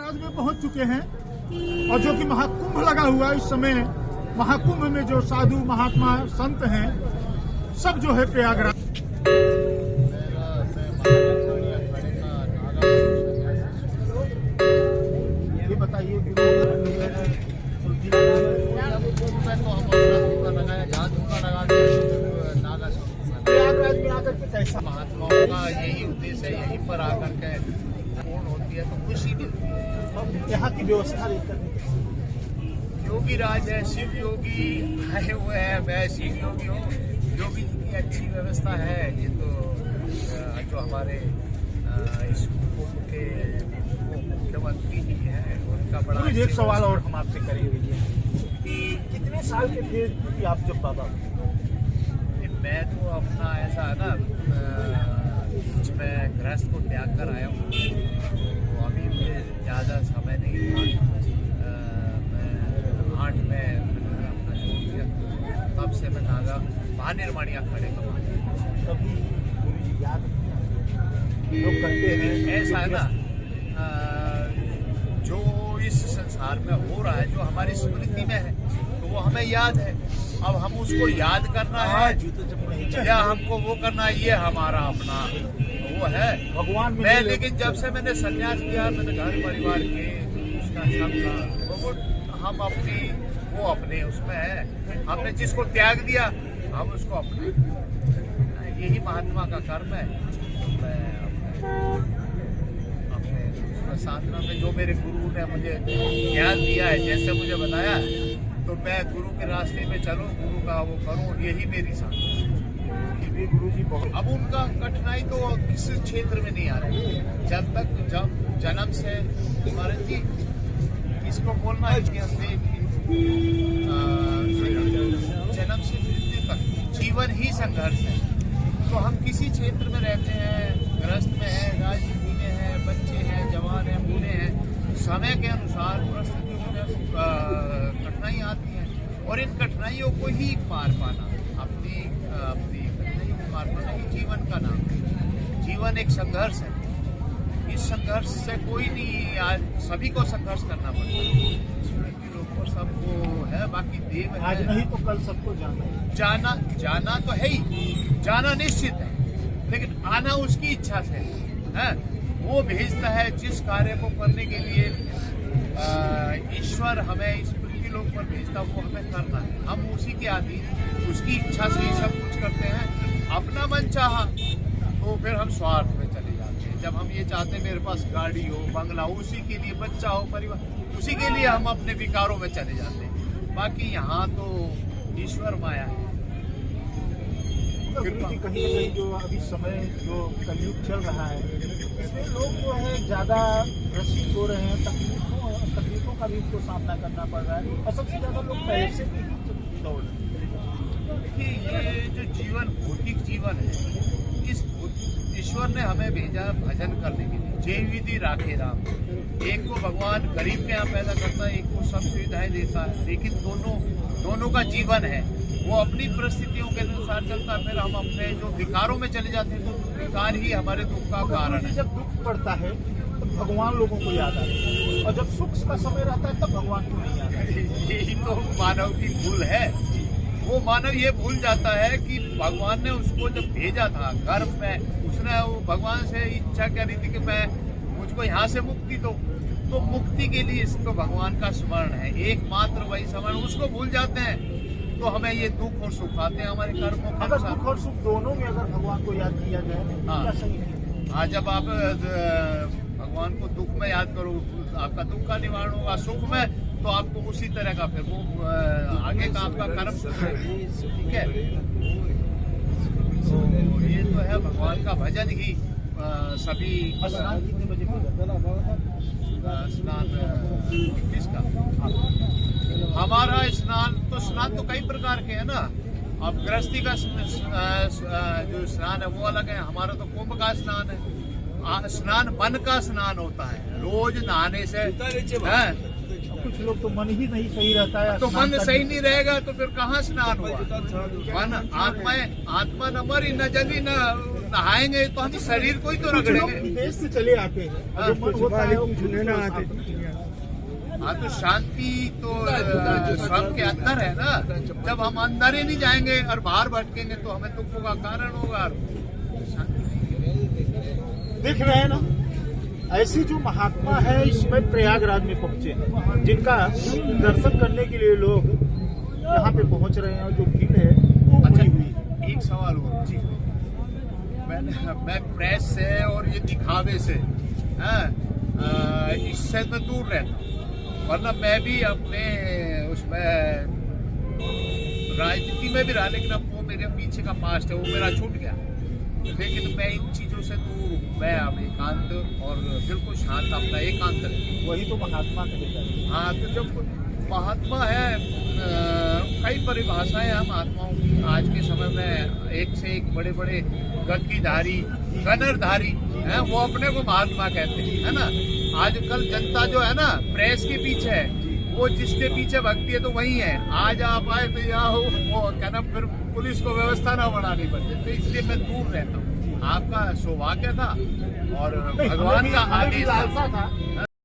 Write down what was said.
प्रयागराज में पहुंच चुके हैं और जो कि महाकुंभ लगा हुआ है इस समय, महाकुंभ में जो साधु महात्मा संत हैं सब जो है प्रयागराज। ये बताइए प्रयागराज में आकर के कैसा? महात्माओं का यही उद्देश्य है, यहीं पर आकर के पूर्ण होती है तो खुशी मिलती है। यहाँ की व्यवस्था योगी राज है, शिव योगी आए हुए हैं, मैं शिव योगी हूँ। योगी जी की अच्छी व्यवस्था है। ये तो जो हमारे इस कुंभ के मुख्यमंत्री ही है, उनका बड़ा एक सवाल और हम आपसे करेंगे कि कितने साल के थे कि आप जब बाबा? मैं तो अपना ऐसा है ना, मैं गृहस्थ को त्याग कर आया हूँ, तो अभी मुझे ज़्यादा समय नहीं था। मैं 8 में अपना छोड़ दिया, तब से मैं नागा महानिर्माणी अखाड़े का कभी याद लोग कहते हैं ऐसा है ना, जो इस संसार में हो रहा है, जो हमारी स्मृति में है, तो वो हमें याद है। अब हम उसको याद करना है या हमको वो करना है, ये हमारा अपना वो है भगवान में। मैं लेकिन जब से मैंने संन्यास किया, मैंने घर परिवार के उसका सब वो हम अपनी वो अपने उसमें है, हमने जिसको त्याग दिया हम उसको अपने, यही महात्मा का कर्म है। मैं अपने साधना में जो मेरे गुरु ने मुझे ज्ञान दिया है, जैसे मुझे बताया, तो मैं गुरु के रास्ते में चलूं, गुरु का वो करूं, यही मेरी साधना। गुरु जी बहुत, अब उनका कठिनाई तो किसी क्षेत्र में नहीं आ रही। जब जन्म से महाराज जी इसको बोलना है कि हमने जन्म से मृत्यु तक जीवन ही संघर्ष है। तो हम किसी क्षेत्र में रहते हैं, गृहस्थ में है, राजनीति में है, बच्चे हैं, जवान हैं, बूढ़े हैं, समय के अनुसार परिस्थितियों में कठिनाई आती है, और इन कठिनाइयों को ही पार पाना, अपनी कठिनाइयों को पार पाना ही जीवन का नाम है। जीवन एक संघर्ष है। इस संघर्ष से कोई नहीं, आज सभी को संघर्ष करना पड़ता है। लोग को सबको है, बाकी देव है। आज नहीं तो कल सबको जाना तो है ही, जाना निश्चित है, लेकिन आना उसकी इच्छा से है। वो भेजता है जिस कार्य को करने के लिए ईश्वर हमें इस पृथ्वी लोक पर भेजता, वो हमें करना है। हम उसी के अधीन, उसकी इच्छा से ही सब कुछ करते हैं। अपना मन चाहा तो फिर हम स्वार्थ में चले जाते हैं। जब हम ये चाहते हैं मेरे पास गाड़ी हो, बंगला हो, उसी के लिए, बच्चा हो, परिवार, उसी के लिए हम अपने विकारों में चले जाते हैं। बाकी यहाँ तो ईश्वर माया है। कहीं न कहीं जो अभी समय जो कलयुग चल रहा है, इसमें लोग जो है ज्यादा ग्रसित हो रहे हैं, तकलीफों का भी उनको सामना करना पड़ रहा है, और सबसे ज्यादा लोग पैसे की ही दौड़ रहे हैं। देखिए, ये जो जीवन भौतिक जीवन है, इस ईश्वर ने हमें भेजा भजन करने के लिए। जय विधि राखे राम। एक को भगवान गरीब के यहाँ पैदा करता है, एक को सब सुविधाएं देता है, लेकिन दोनों का जीवन है, वो अपनी परिस्थितियों के अनुसार चलता है। फिर हम अपने जो विकारों में चले जाते हैं, तो विकार ही हमारे दुख का कारण है। जब दुख पड़ता है तो भगवान लोगों को याद आता है, और जब सुख का समय रहता है तब भगवान को नहीं याद आता। यही तो मानव की भूल है। वो मानव ये भूल जाता है कि भगवान ने उसको जब भेजा था गर्भ में, उसने वो भगवान से इच्छा करी थी कि मैं मुझको यहाँ से मुक्ति दो। तो मुक्ति के लिए तो भगवान का स्मरण है, एकमात्र वही स्मरण। उसको भूल जाते हैं तो हमें ये दुख और सुख आते हैं हमारे कर्मों के अनुसार। दुख और सुख दोनों में अगर भगवान को याद किया जाए तो क्या सही है? हाँ, जब आप भगवान को दुख में याद करो, आपका दुख का निवारण होगा। सुख में तो आपको उसी तरह का फिर वो आगे का आपका कर्म, ठीक है। तो ये तो है भगवान का भजन ही सभी। स्नान कितने बजे स्नान किसका? हमारा स्नान तो कई प्रकार के है ना। अब गृहस्थी का जो स्नान है वो अलग है, हमारा तो कुंभ का स्नान है। स्नान मन का स्नान होता है, रोज नहाने से है। कुछ लोग तो मन ही नहीं सही रहता है, तो मन सही नहीं रहेगा तो फिर कहाँ स्नान हुआ? मन आत्मा न मरी न जली न नहाएंगे तो हम शरीर को ही तो कुछ लोग रगड़ेंगे। विदेश से चले आते हैं, हाँ, जो मन होता है वो पूछने ना आते। हाँ, तो शांति तो स्वयं के अंदर है ना। जब हम अंदर ही नहीं जाएंगे और बाहर भटकेंगे तो हमें दुखों का कारण होगा। देख रहे हैं ना, ऐसे जो महात्मा है इसमें प्रयागराज में पहुंचे हैं, जिनका दर्शन करने के लिए लोग यहाँ पे पहुंच रहे हैं और जो भीड़ है वो अच्छा, बढ़ी हुई है। एक सवाल हो जी, मैं प्रेस से और ये दिखावे से इससे मैं दूर रहता हूँ, वरना मैं भी अपने उसमें राजनीति में भी रहा, लेकिन अब वो मेरे पीछे का पास्ट है, वो मेरा छूट गया। लेकिन मैं इन चीजों से दूर हूँ। मैं अब एकांत और बिल्कुल शांत अपना एकांत है। वही तो महात्मा कहेगा। हाँ, तो जब महात्मा है, कई परिभाषाएं हैं महात्माओं की। आज के समय में एक से एक बड़े बड़े गद्दीधारी गनरधारी हैं, वो अपने को महात्मा कहते हैं, है ना। आजकल जनता जो है ना प्रेस के पीछे है, वो जिसके पीछे भगती है तो वही है। आज आप आए तो यहाँ हो, वो क्या नाम, फिर पुलिस को व्यवस्था ना बनानी पड़ती, तो इसलिए मैं दूर रहता हूँ। आपका सौभाग्य था और भगवान का आदेश था।